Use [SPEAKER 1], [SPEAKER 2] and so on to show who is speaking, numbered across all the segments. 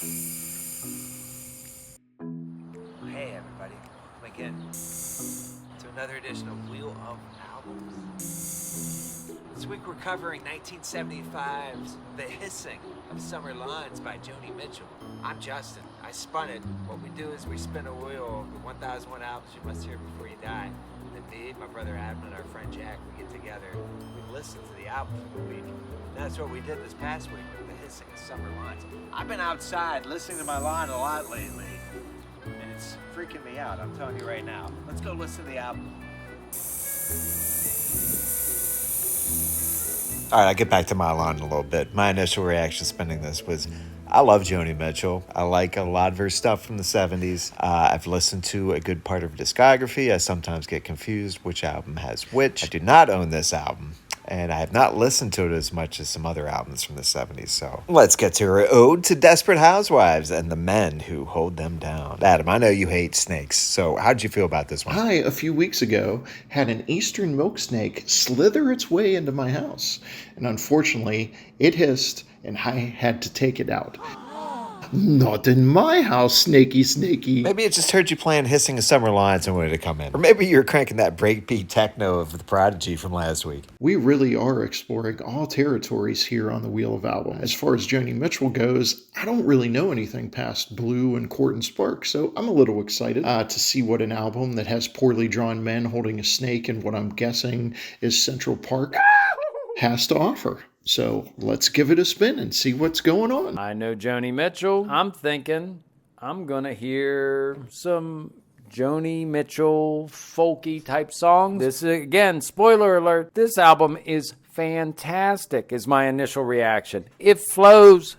[SPEAKER 1] Hey everybody, welcome again to another edition of Wheel of Albums. This week we're covering 1975's The Hissing of Summer Lawns by Joni Mitchell. I'm Justin. I spun it. What we do is we spin a wheel of the 1001 albums you must hear before you die. And then me, my brother Adam, and our friend Jack, we get together, we listen to the album for the week. And that's what we did this past week with The Hissing of Summer Lawns. I've been outside listening to my lawn a lot lately. And it's freaking me out, I'm telling you right now. Let's go listen to the album.
[SPEAKER 2] All right, I'll get back to my lawn in a little bit. My initial reaction spinning this was, I love Joni Mitchell. I like a lot of her stuff from the 70s. I've listened to a good part of her discography. I sometimes get confused which album has which. I do not own this album, and I have not listened to it as much as some other albums from the 70s. So let's get to her ode to desperate housewives and the men who hold them down. Adam, I know you hate snakes, so how'd you feel about this one?
[SPEAKER 3] I, a few weeks ago, had an eastern milk snake slither its way into my house. And unfortunately, it hissed, and I had to take it out. Not in my house, snaky, snaky.
[SPEAKER 2] Maybe it just heard you playing Hissing of Summer Lawns and wanted to come in. Or maybe you're cranking that breakbeat techno of The Prodigy from last week.
[SPEAKER 3] We really are exploring all territories here on the Wheel of Album. As far as Joni Mitchell goes, I don't really know anything past Blue and Court and Spark, so I'm a little excited to see what an album that has poorly drawn men holding a snake in what I'm guessing is Central Park has to offer. So let's give it a spin and see what's going on.
[SPEAKER 4] I know Joni Mitchell. I'm thinking I'm going to hear some Joni Mitchell folky type songs. This, again, spoiler alert, this album is fantastic is my initial reaction. It flows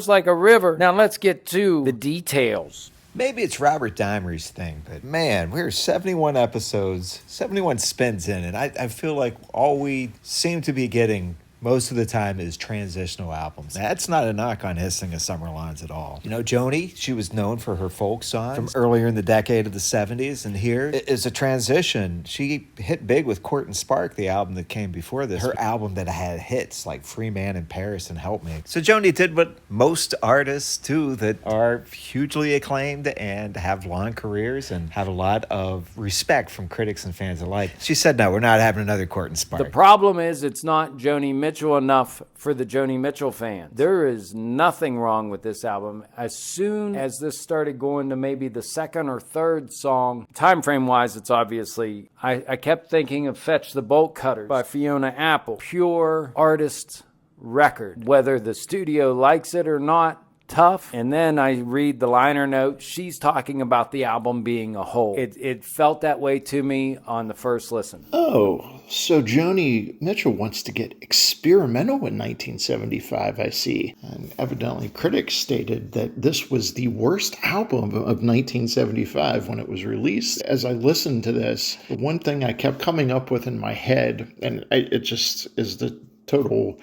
[SPEAKER 4] like a river. Now let's get to the details.
[SPEAKER 2] Maybe it's Robert Dimery's thing, but man, we're 71 episodes, 71 spins in, and I feel like all we seem to be getting most of the time is transitional albums. That's not a knock on Hissing of Summer Lawns at all. You know, Joni, she was known for her folk songs from earlier in the decade of the 70s, and here is a transition. She hit big with Court and Spark, the album that came before this. Her album that had hits like Free Man in Paris and Help Me. So Joni did what most artists do that are hugely acclaimed and have long careers and have a lot of respect from critics and fans alike. She said, no, we're not having another Court and Spark.
[SPEAKER 4] The problem is it's not Joni Mitchell enough for the Joni Mitchell fans. There is nothing wrong with this album. As soon as this started going to maybe the second or third song, time frame wise, it's obviously, I kept thinking of Fetch the Bolt Cutters by Fiona Apple. Pure artist record. Whether the studio likes it or not, tough. And then I read the liner note. She's talking about the album being a whole. It felt that way to me on the first listen.
[SPEAKER 3] Oh, so Joni Mitchell wants to get experimental in 1975, I see. And evidently critics stated that this was the worst album of 1975 when it was released. As I listened to this, the one thing I kept coming up with in my head, and it just is the total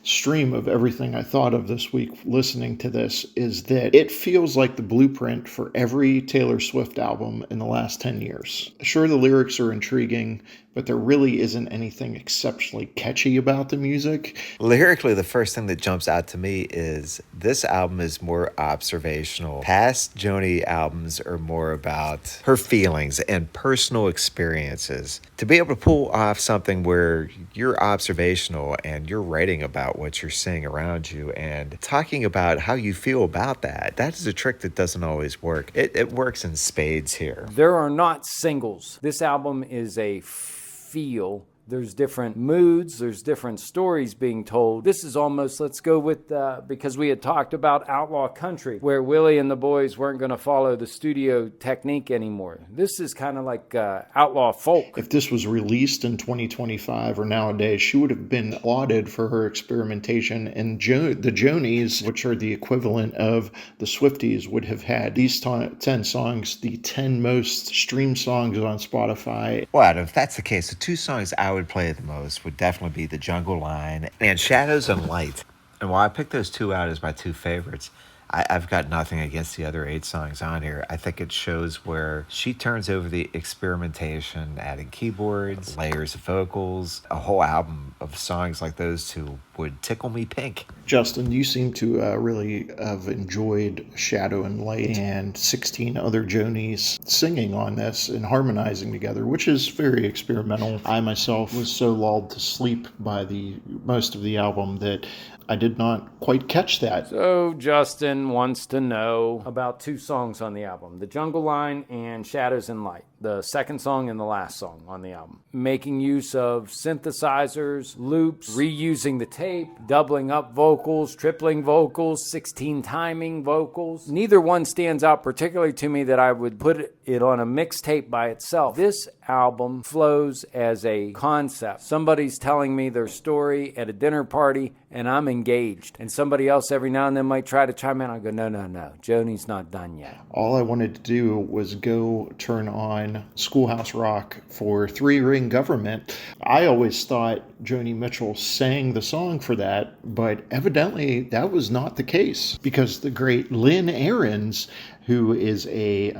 [SPEAKER 3] stream of everything I thought of this week listening to this, is that it feels like the blueprint for every Taylor Swift album in the last 10 years. Sure, the lyrics are intriguing, but there really isn't anything exceptionally catchy about the music.
[SPEAKER 2] Lyrically, the first thing that jumps out to me is this album is more observational. Past Joni albums are more about her feelings and personal experiences. To be able to pull off something where you're observational and you're writing about what you're seeing around you and talking about how you feel about that, that is a trick that doesn't always work. It works in spades here.
[SPEAKER 4] There are not singles. This album is a feel. There's different moods. There's different stories being told. This is almost, let's go with, because we had talked about Outlaw Country, where Willie and the boys weren't going to follow the studio technique anymore. This is kind of like outlaw folk.
[SPEAKER 3] If this was released in 2025 or nowadays, she would have been lauded for her experimentation, and the Jonies, which are the equivalent of the Swifties, would have had these 10 songs, the 10 most streamed songs on Spotify.
[SPEAKER 2] Well, if that's the case, the two songs I would play the most would definitely be The Jungle Line and Shadows and Light. And while I picked those two out as my two favorites, I've got nothing against the other 8 songs on here. I think it shows where she turns over the experimentation, adding keyboards, layers of vocals. A whole album of songs like those two would tickle me pink.
[SPEAKER 3] Justin, you seem to really have enjoyed Shadow and Light and 16 other Jonies singing on this and harmonizing together, which is very experimental. I myself was so lulled to sleep by the most of the album that I did not quite catch that.
[SPEAKER 4] So Justin wants to know about 2 songs on the album, The Jungle Line and Shadows and Light, the second song and the last song on the album. Making use of synthesizers, loops, reusing the tape, doubling up vocals, tripling vocals, 16 timing vocals. Neither one stands out particularly to me that I would put it on a mixtape by itself. This album flows as a concept. Somebody's telling me their story at a dinner party and I'm engaged. And somebody else every now and then might try to chime in. I go, no, Joni's not done yet.
[SPEAKER 3] All I wanted to do was go turn on Schoolhouse Rock for 3 Ring Government. I always thought Joni Mitchell sang the song for that, but evidently that was not the case, because the great Lynn Ahrens, who is a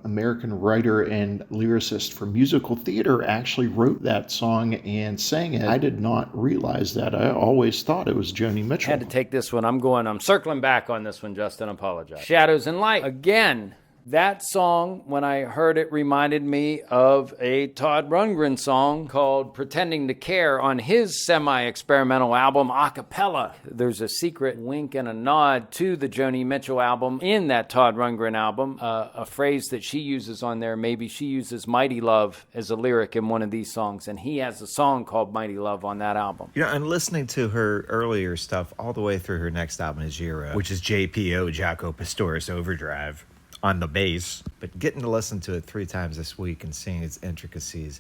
[SPEAKER 3] American writer and lyricist for musical theater, actually wrote that song and sang it. I did not realize that. I always thought it was Joni Mitchell.
[SPEAKER 4] Had to take this one. I'm circling back on this one, Justin. Apologize. Shadows and Light. Again, that song, when I heard it, reminded me of a Todd Rundgren song called Pretending to Care on his semi-experimental album, Acapella. There's a secret wink and a nod to the Joni Mitchell album in that Todd Rundgren album. A phrase that she uses on there, maybe she uses Mighty Love as a lyric in one of these songs, and he has a song called Mighty Love on that album.
[SPEAKER 2] You know, and listening to her earlier stuff all the way through her next album, Ajira, which is JPO, Jaco Pastorius Overdrive, on the bass, but getting to listen to it 3 times this week and seeing its intricacies,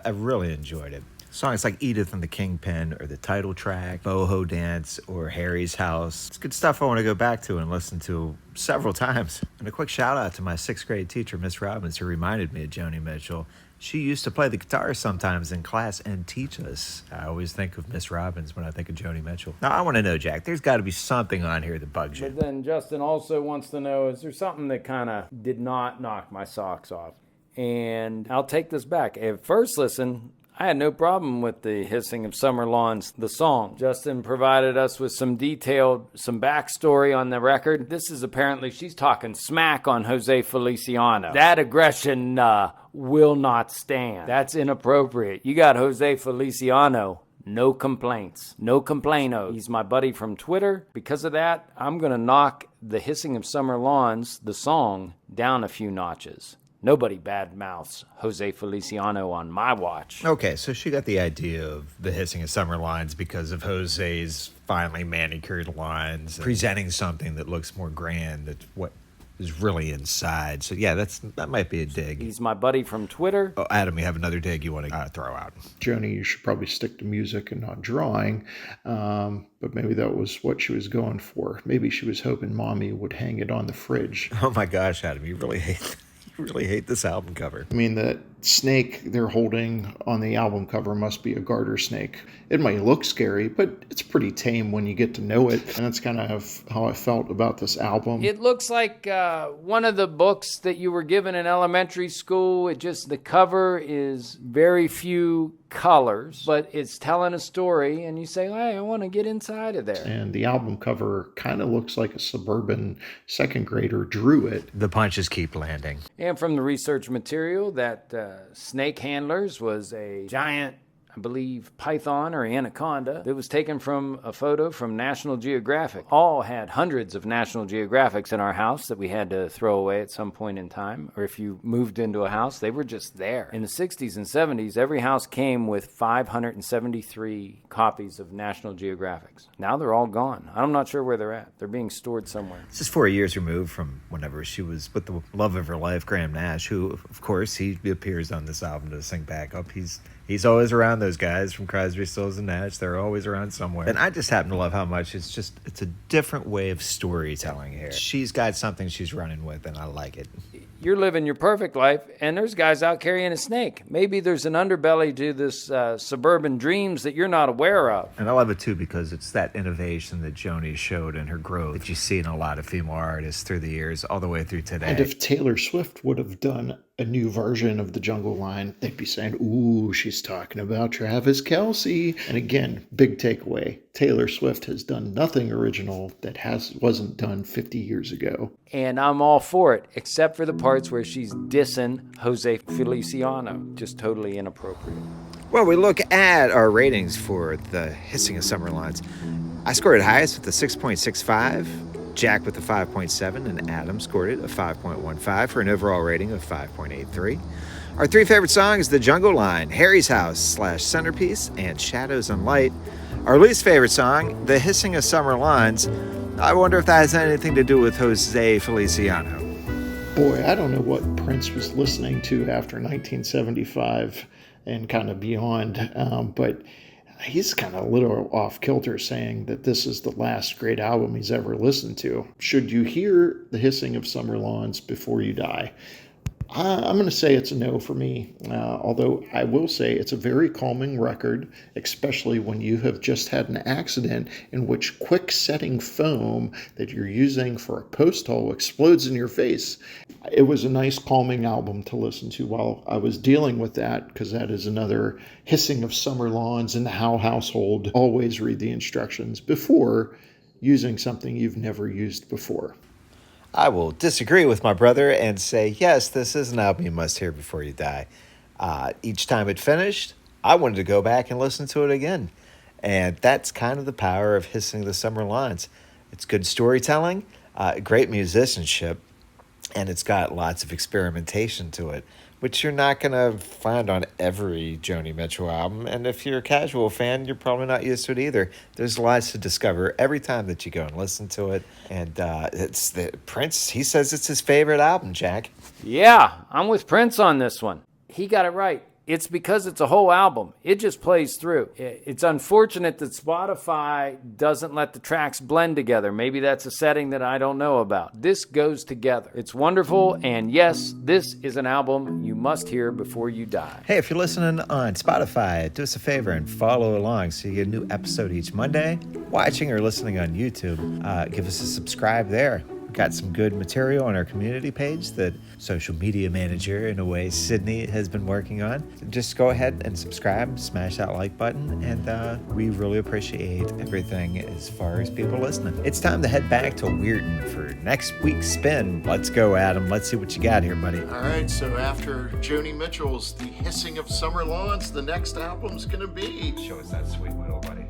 [SPEAKER 2] I really enjoyed it. Songs like Edith and the Kingpin, or the title track, Boho Dance, or Harry's House. It's good stuff I want to go back to and listen to several times. And a quick shout out to my 6th grade teacher, Miss Robbins, who reminded me of Joni Mitchell. She used to play the guitar sometimes in class and teach us. I always think of Miss Robbins when I think of Joni Mitchell. Now, I want to know, Jack, there's got to be something on here that bugs you.
[SPEAKER 4] But then Justin also wants to know, is there something that kind of did not knock my socks off? And I'll take this back. At first listen, I had no problem with the Hissing of Summer Lawns, the song. Justin provided us with some backstory on the record. This is apparently, she's talking smack on Jose Feliciano. That aggression will not stand. That's inappropriate. You got Jose Feliciano. No complaints. No complainos. He's my buddy from Twitter. Because of that, I'm going to knock the Hissing of Summer Lawns, the song, down a few notches. Nobody badmouths Jose Feliciano on my watch.
[SPEAKER 2] Okay, so she got the idea of the Hissing of Summer Lines because of Jose's finely manicured lines, presenting something that looks more grand, that's what is really inside. So yeah, that might be a dig.
[SPEAKER 4] He's my buddy from Twitter.
[SPEAKER 2] Oh, Adam, you have another dig you want to throw out?
[SPEAKER 3] Joni, you should probably stick to music and not drawing, but maybe that was what she was going for. Maybe she was hoping Mommy would hang it on the fridge.
[SPEAKER 2] Oh my gosh, Adam, you really hate this album cover.
[SPEAKER 3] I mean, the snake they're holding on the album cover must be a garter snake. It might look scary, but it's pretty tame when you get to know it. And that's kind of how I felt about this album.
[SPEAKER 4] It looks like one of the books that you were given in elementary school. The cover is very few colors, but it's telling a story, and you say, hey, I want to get inside of there.
[SPEAKER 3] And the album cover kind of looks like a suburban 2nd grader drew it.
[SPEAKER 2] The punches keep landing.
[SPEAKER 4] And from the research material, that snake handlers was a giant, I believe, python or anaconda that was taken from a photo from National Geographic. All had hundreds of National Geographics in our house that we had to throw away at some point in time. Or if you moved into a house, they were just there. In the 60s and 70s, every house came with 573 copies of National Geographics. Now they're all gone. I'm not sure where they're at. They're being stored somewhere.
[SPEAKER 2] This is 4 years removed from whenever she was with the love of her life, Graham Nash, who, of course, he appears on this album to sing back up. He's He's always around those guys from Crosby, Stills, and Nash. They're always around somewhere. And I just happen to love how much it's a different way of storytelling here. She's got something she's running with, and I like it.
[SPEAKER 4] You're living your perfect life, and there's guys out carrying a snake. Maybe there's an underbelly to this suburban dreams that you're not aware of.
[SPEAKER 2] And I love it, too, because it's that innovation that Joni showed in her growth that you see in a lot of female artists through the years, all the way through today.
[SPEAKER 3] And if Taylor Swift would have done a new version of the Jungle Line, they'd be saying, ooh, she's talking about Travis Kelce. And again, big takeaway, Taylor Swift has done nothing original that wasn't done 50 years ago.
[SPEAKER 4] And I'm all for it, except for the parts where she's dissing Jose Feliciano. Just totally inappropriate.
[SPEAKER 2] Well, we look at our ratings for the Hissing of Summer Lawns. I scored it highest with a 6.65. Jack with a 5.7, and Adam scored it a 5.15 for an overall rating of 5.83. Our three favorite songs, The Jungle Line, Harry's House / Centerpiece, and Shadows and Light. Our least favorite song, The Hissing of Summer Lawns. I wonder if that has anything to do with Jose Feliciano.
[SPEAKER 3] Boy, I don't know what Prince was listening to after 1975 and kind of beyond, but he's kind of a little off kilter saying that this is the last great album he's ever listened to. Should you hear The Hissing of Summer Lawns before you die? I'm going to say it's a no for me, although I will say it's a very calming record, especially when you have just had an accident in which quick-setting foam that you're using for a post hole explodes in your face. It was a nice calming album to listen to while I was dealing with that, because that is another Hissing of Summer Lawns in the Howe household. Always read the instructions before using something you've never used before.
[SPEAKER 2] I will disagree with my brother and say, yes, this is an album you must hear before you die. Each time it finished, I wanted to go back and listen to it again. And that's kind of the power of Hissing the Summer Lawns. It's good storytelling, great musicianship, and it's got lots of experimentation to it, which you're not going to find on every Joni Mitchell album. And if you're a casual fan, you're probably not used to it either. There's lots to discover every time that you go and listen to it. And it's the Prince, he says it's his favorite album, Jack.
[SPEAKER 4] Yeah, I'm with Prince on this one. He got it right. It's because it's a whole album. It just plays through. It's unfortunate that Spotify doesn't let the tracks blend together. Maybe that's a setting that I don't know about. This goes together. It's wonderful, and yes, this is an album you must hear before you die.
[SPEAKER 2] Hey, if you're listening on Spotify, do us a favor and follow along so you get a new episode each Monday. Watching or listening on YouTube, give us a subscribe there. We've got some good material on our community page that social media manager, in a way, Sydney has been working on. Just go ahead and subscribe, smash that like button, and we really appreciate everything as far as people listening. It's time to head back to Weirton for next week's spin. Let's go, Adam. Let's see what you got here, buddy.
[SPEAKER 3] All right, so after Joni Mitchell's The Hissing of Summer Lawns, the next album's going to be...
[SPEAKER 2] Show us that sweet whistle, buddy.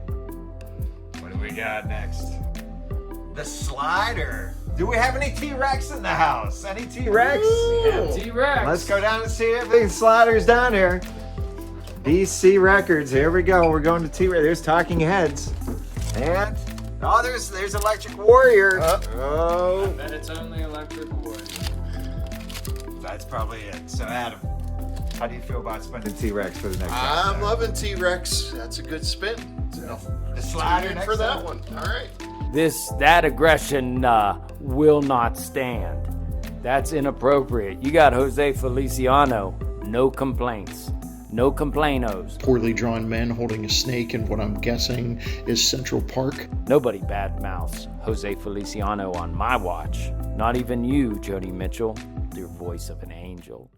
[SPEAKER 2] What do we got next?
[SPEAKER 1] The Slider.
[SPEAKER 2] Do we have any T-Rex in the house? Any T-Rex?
[SPEAKER 4] We have T-Rex.
[SPEAKER 2] Let's go down and see if the Slider's down here. BC Records, here we go. We're going to T-Rex. There's Talking Heads. And, oh, there's Electric Warrior. Oh.
[SPEAKER 4] I bet it's only Electric Warrior.
[SPEAKER 2] That's probably it. So, Adam, how do you feel about spending T-Rex for the next
[SPEAKER 3] I'm
[SPEAKER 2] episode?
[SPEAKER 3] loving T-Rex. That's a good spin. So,
[SPEAKER 2] The Slider
[SPEAKER 3] tune in for
[SPEAKER 2] next
[SPEAKER 3] that
[SPEAKER 2] up.
[SPEAKER 3] one. All right.
[SPEAKER 4] That aggression will not stand. That's inappropriate. You got Jose Feliciano. No complaints. No complainos.
[SPEAKER 3] Poorly drawn men holding a snake in what I'm guessing is Central Park.
[SPEAKER 4] Nobody badmouths Jose Feliciano on my watch. Not even you, Joni Mitchell, your voice of an angel.